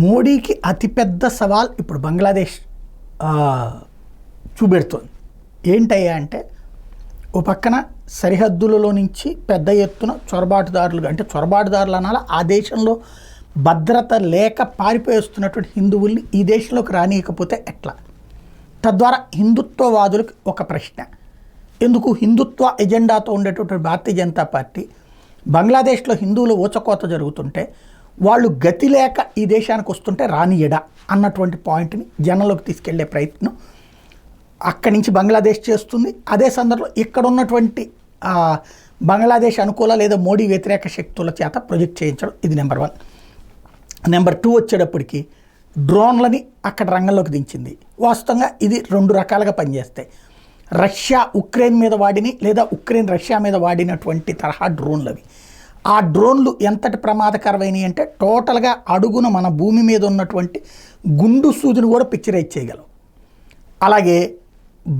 మోడీకి అతిపెద్ద సవాల్ ఇప్పుడు బంగ్లాదేశ్ చూపెడుతోంది. ఏంటయ్యా అంటే, ఓ పక్కన సరిహద్దులలో నుంచి పెద్ద ఎత్తున చొరబాటుదారులు, అంటే చొరబాటుదారులు అనాల, ఆ దేశంలో భద్రత లేక పారిపోయేస్తున్నటువంటి హిందువుల్ని ఈ దేశంలోకి రానియకపోతే ఎట్లా? తద్వారా హిందుత్వవాదులకు ఒక ప్రశ్న, ఎందుకు హిందుత్వ ఎజెండాతో ఉండేటటువంటి భారతీయ జనతా పార్టీ బంగ్లాదేశ్లో హిందువులు ఊచకోత జరుగుతుంటే వాళ్ళు గతి లేక ఈ దేశానికి వస్తుంటే రానియడా అన్నటువంటి పాయింట్ని జనంలోకి తీసుకెళ్లే ప్రయత్నం అక్కడి నుంచి బంగ్లాదేశ్ చేస్తుంది. అదే సందర్భంలో ఇక్కడ ఉన్నటువంటి బంగ్లాదేశ్ అనుకూల లేదా మోడీ వ్యతిరేక శక్తుల చేత ప్రొజెక్ట్ చేయించడం, ఇది నెంబర్ 1. నెంబర్ 2 వచ్చేటప్పటికి డ్రోన్లని అక్కడ రంగంలోకి దించింది. వాస్తవంగా ఇది 2 రకాలుగా పనిచేస్తాయి. రష్యా ఉక్రెయిన్ మీద వాడిని, లేదా ఉక్రెయిన్ రష్యా మీద వాడినటువంటి తరహా డ్రోన్లు అవి. ఆ డ్రోన్లు ఎంతటి ప్రమాదకరమైనవి అంటే టోటల్గా అడుగున మన భూమి మీద ఉన్నటువంటి గుండు సూదిని కూడా పిక్చరైజ్ చేయగలం, అలాగే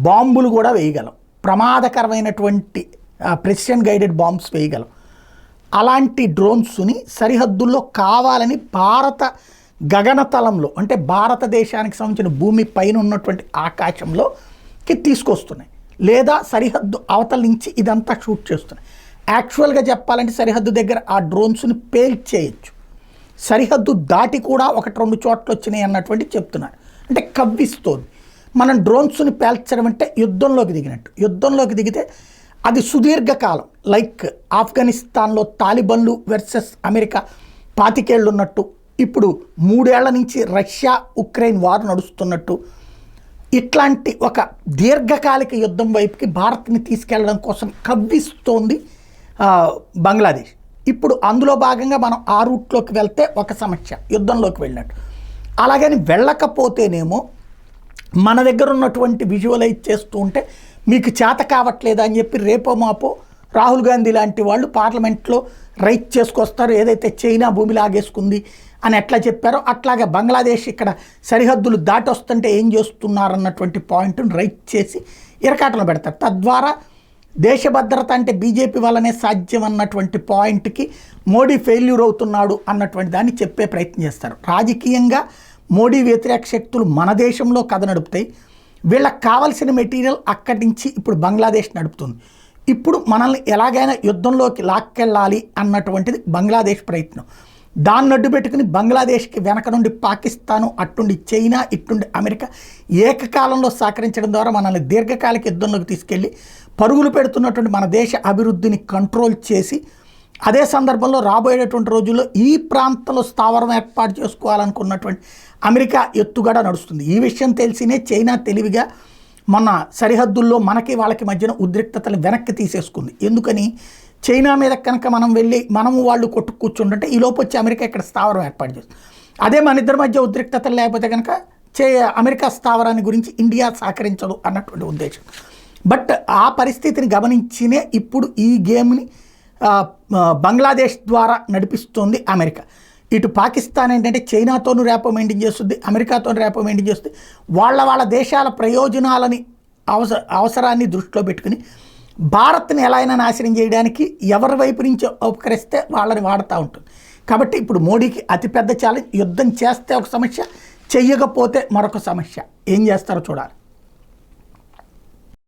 బాంబులు కూడా వేయగలం, ప్రమాదకరమైనటువంటి ప్రెసిషన్ గైడెడ్ బాంబ్స్ వేయగలం. అలాంటి డ్రోన్స్ని సరిహద్దుల్లో కావాలని భారత గగనతలంలో, అంటే భారతదేశానికి సంబంధించిన భూమి పైన ఉన్నటువంటి ఆకాశంలోకి తీసుకొస్తున్నాయి, లేదా సరిహద్దు అవతల నుంచి ఇదంతా షూట్ చేస్తున్నాయి. యాక్చువల్గా చెప్పాలంటే సరిహద్దు దగ్గర ఆ డ్రోన్స్ని పేల్చేయచ్చు, సరిహద్దు దాటి కూడా 1-2 చోట్ల వచ్చినాయి అన్నటువంటి చెప్తున్నారు. అంటే కవ్విస్తోంది. మనం డ్రోన్స్ని పేల్చడం అంటే యుద్ధంలోకి దిగినట్టు. యుద్ధంలోకి దిగితే అది సుదీర్ఘకాలం, లైక్ ఆఫ్ఘనిస్తాన్లో తాలిబన్లు వర్సెస్ అమెరికా 25 ఏళ్ళు ఉన్నట్టు, ఇప్పుడు 3 ఏళ్ల నుంచి రష్యా ఉక్రెయిన్ వార్ నడుస్తున్నట్టు, ఇట్లాంటి ఒక దీర్ఘకాలిక యుద్ధం వైపుకి భారత్ని తీసుకెళ్లడం కోసం కవ్విస్తోంది బంగ్లాదేశ్. ఇప్పుడు అందులో భాగంగా మనం ఆ రూట్లోకి వెళ్తే ఒక సమస్య, యుద్ధంలోకి వెళ్ళినట్టు. అలాగని వెళ్ళకపోతేనేమో మన దగ్గర ఉన్నటువంటి విజువలైజ్ చేస్తూ ఉంటే మీకు చేత కావట్లేదా అని చెప్పి రేపో మాపో రాహుల్ గాంధీ లాంటి వాళ్ళు పార్లమెంట్లో రైట్ చేసుకొస్తారు, ఏదైతే చైనా భూమి లాగేసుకుంది అని ఎట్లా చెప్పారో అట్లాగే బంగ్లాదేశ్ ఇక్కడ సరిహద్దులు దాటి వస్తుంటే ఏం చేస్తున్నారన్నటువంటి పాయింట్ను రైట్ చేసి ఇరకాటంలో పెడతారు. తద్వారా దేశ భద్రత అంటే బీజేపీ వల్లనే సాధ్యం అన్నటువంటి పాయింట్కి మోడీ ఫెయిల్యూర్ అవుతున్నాడు అన్నటువంటి దాన్ని చెప్పే ప్రయత్నం చేస్తారు. రాజకీయంగా మోడీ వ్యతిరేక శక్తులు మన దేశంలో కథ నడుపుతాయి, వీళ్ళకి కావాల్సిన మెటీరియల్ అక్కడి నుంచి ఇప్పుడు బంగ్లాదేశ్ నడుపుతుంది. ఇప్పుడు మనల్ని ఎలాగైనా యుద్ధంలోకి లాక్కెళ్ళాలి అన్నటువంటిది బంగ్లాదేశ్ ప్రయత్నం. దాన్ని అడ్డు పెట్టుకుని బంగ్లాదేశ్కి వెనక నుండి పాకిస్తాను, అట్టుండి చైనా, ఇట్టుండి అమెరికా ఏకకాలంలో సహకరించడం ద్వారా మనల్ని దీర్ఘకాలిక యుద్ధంలోకి తీసుకెళ్ళి పరుగులు పెడుతున్నటువంటి మన దేశ అభివృద్ధిని కంట్రోల్ చేసి, అదే సందర్భంలో రాబోయేటటువంటి రోజుల్లో ఈ ప్రాంతంలో స్థావరం ఏర్పాటు చేసుకోవాలనుకున్నటువంటి అమెరికా ఎత్తుగడ నడుస్తుంది. ఈ విషయం తెలిసినే చైనా తెలివిగా మన సరిహద్దుల్లో మనకి వాళ్ళకి మధ్యన ఉద్రిక్తతలు వెనక్కి తీసేసుకుంది. ఎందుకని, చైనా మీద కనుక మనం వెళ్ళి మనము వాళ్ళు కొట్టు కూర్చుంటుంటే ఈ లోపు వచ్చి అమెరికా ఇక్కడ స్థావరం ఏర్పాటు చేస్తుంది. అదే మన ఇద్దరి మధ్య ఉద్రిక్తతలు లేకపోతే కనుక అమెరికా స్థావరాన్ని గురించి ఇండియా సహకరించదు అన్నటువంటి ఉద్దేశం. బట్ ఆ పరిస్థితిని గమనించినే ఇప్పుడు ఈ గేమ్ని బంగ్లాదేశ్ ద్వారా నడిపిస్తోంది అమెరికా. ఇటు పాకిస్తాన్ ఏంటంటే చైనాతోనూ రేపో మెయింటైన్ చేస్తుంది, అమెరికాతోనూ రేపో మెయింటైన్ చేస్తుంది. వాళ్ళ దేశాల ప్రయోజనాలని అవసరాన్ని దృష్టిలో పెట్టుకుని భారత్ని ఎలా అయినా నాశనం చేయడానికి ఎవరి వైపు నుంచి ఉపకరిస్తే వాళ్ళని వాడుతూ ఉంటుంది. కాబట్టి ఇప్పుడు మోడీకి అతిపెద్ద ఛాలెంజ్, యుద్ధం చేస్తే ఒక సమస్య, చెయ్యకపోతే మరొక సమస్య. ఏం చేస్తారో చూడాలి.